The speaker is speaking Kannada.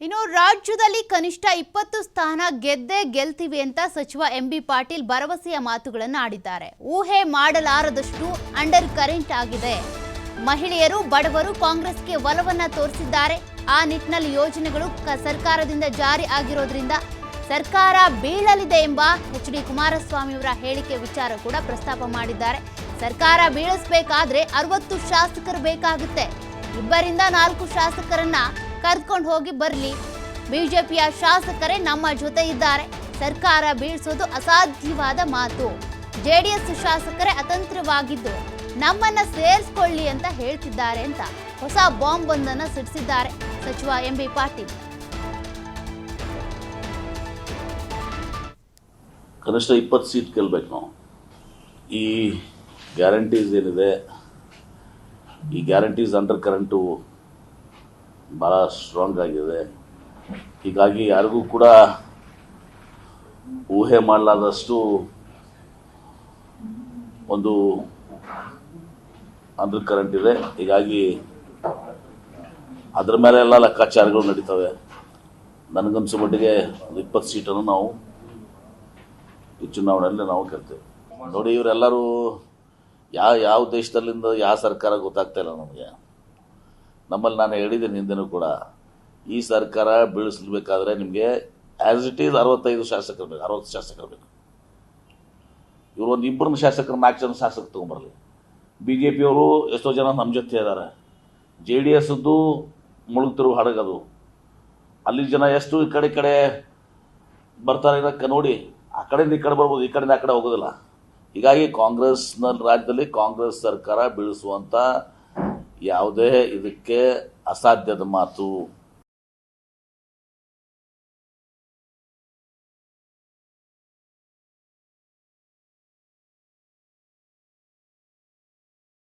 ಇನ್ನು ರಾಜ್ಯದಲ್ಲಿ ಕನಿಷ್ಠ 20 ಸ್ಥಾನ ಗೆಲ್ತೀವಿ ಅಂತ ಸಚಿವ ಎಂಬಿ ಪಾಟೀಲ್ ಭರವಸೆಯ ಮಾತುಗಳನ್ನು ಆಡಿದ್ದಾರೆ. ಊಹೆ ಮಾಡಲಾರದಷ್ಟು ಅಂಡರ್ ಕರೆಂಟ್ ಆಗಿದೆ. ಮಹಿಳೆಯರು ಬಡವರು ಕಾಂಗ್ರೆಸ್ಗೆ ಒಲವನ್ನ ತೋರಿಸಿದ್ದಾರೆ. ಆ ನಿಟ್ಟಿನಲ್ಲಿ ಯೋಜನೆಗಳು ಸರ್ಕಾರದಿಂದ ಜಾರಿ ಆಗಿರೋದ್ರಿಂದ ಸರ್ಕಾರ ಬೀಳಲಿದೆ ಎಂಬ ಎಚ್.ಡಿ. ಕುಮಾರಸ್ವಾಮಿ ಅವರ ಹೇಳಿಕೆ ವಿಚಾರ ಕೂಡ ಪ್ರಸ್ತಾಪ ಮಾಡಿದ್ದಾರೆ. ಸರ್ಕಾರ ಬೀಳಿಸಬೇಕಾದ್ರೆ 60 ಶಾಸಕರು ಬೇಕಾಗುತ್ತೆ. 2ರಿಂದ 4 ಶಾಸಕರನ್ನ ಕರೆದುಕೊಂಡು ಹೋಗಿ ಬರಲಿ. ಬಿಜೆಪಿಯ ಶಾಸಕರೇ ನಮ್ಮ ಜೊತೆ ಇದ್ದಾರೆ. ಸರ್ಕಾರ ಬೀಳಿಸೋದು ಅಸಾಧ್ಯವಾದ ಮಾತು. ಜೆಡಿಎಸ್ ಶಾಸಕರೇ ಅತಂತ್ರವಾಗಿದ್ದು ನಮ್ಮನ್ನ ಸೇರಿಸಿಕೊಳ್ಳಿ ಅಂತ ಹೇಳ್ತಿದ್ದಾರೆ ಅಂತ ಹೊಸ ಬಾಂಬ್ ಒಂದನ್ನ ಸಿಡಿಸಿದ್ದಾರೆ ಸಚಿವ ಎಂಬಿ ಪಾಟೀಲ್. ಕನಿಷ್ಠ 20 ಸೀಟ್ ಗೆಲ್ಲಬೇಕು ನಾವು. ಈ ಗ್ಯಾರಂಟೀಸ್ ಏನಿದೆ, ಈ ಗ್ಯಾರಂಟೀಸ್ ಅಂಡರ್ ಕರೆಂಟು ಭಾಳ ಸ್ಟ್ರಾಂಗ್ ಆಗಿದೆ. ಹೀಗಾಗಿ ಯಾರಿಗೂ ಕೂಡ ಊಹೆ ಮಾಡಲಾದಷ್ಟು ಒಂದು ಅಂಡರ್ ಕರೆಂಟ್ ಇದೆ. ಹೀಗಾಗಿ ಅದರ ಮೇಲೆ ಎಲ್ಲ ಲೆಕ್ಕಾಚಾರಗಳು ನಡೀತವೆ. ನನಗನ್ಸೋ ಮಟ್ಟಿಗೆ 20 ಸೀಟನ್ನು ನಾವು ಈ ಚುನಾವಣೆಯಲ್ಲಿ ನಾವು ಗೆಲ್ತೇವೆ. ನೋಡಿ, ಇವರೆಲ್ಲರೂ ಯಾವ ದೇಶದಲ್ಲಿಂದ ಯಾವ ಸರ್ಕಾರ ಗೊತ್ತಾಗ್ತಾ ಇಲ್ಲ ನಮಗೆ. ನಮ್ಮಲ್ಲಿ ನಾನು ಹೇಳಿದ್ದೀನಿ ಹಿಂದೆನೂ ಕೂಡ, ಈ ಸರ್ಕಾರ ಬೀಳಿಸಬೇಕಾದ್ರೆ ನಿಮಗೆ ಆ್ಯಸ್ ಇಟ್ ಈಸ್ 65 ಶಾಸಕರು ಬೇಕು, 60 ಶಾಸಕರು ಬೇಕು. ಇವರು ಒಂದು 2 ಶಾಸಕರು 4 ಜನ ಶಾಸಕರು ತೊಗೊಂಬರಲಿ. BJPಯವರು ಎಷ್ಟೋ ಜನ ನಮ್ಮ ಜೊತೆ ಇದ್ದಾರೆ. JDSದ್ದು ಮುಳುಗ್ತಿರೋ ಹಡಗದು. ಅಲ್ಲಿ ಜನ ಎಷ್ಟು ಈ ಕಡೆ ಬರ್ತಾರೆ ಇರೋಕ್ಕೆ ನೋಡಿ. ಆ ಕಡೆಯಿಂದ ಈ ಕಡೆ ಬರ್ಬೋದು, ಈ ಕಡೆಯಿಂದ ಆ ಕಡೆ ಹೋಗೋದಿಲ್ಲ. ಹೀಗಾಗಿ ಕಾಂಗ್ರೆಸ್ನ ರಾಜ್ಯದಲ್ಲಿ ಕಾಂಗ್ರೆಸ್ ಸರ್ಕಾರ ಬೀಳಿಸುವಂಥ ಯಾವುದೇ ಇದಕ್ಕೆ ಅಸಾಧ್ಯದ ಮಾತು.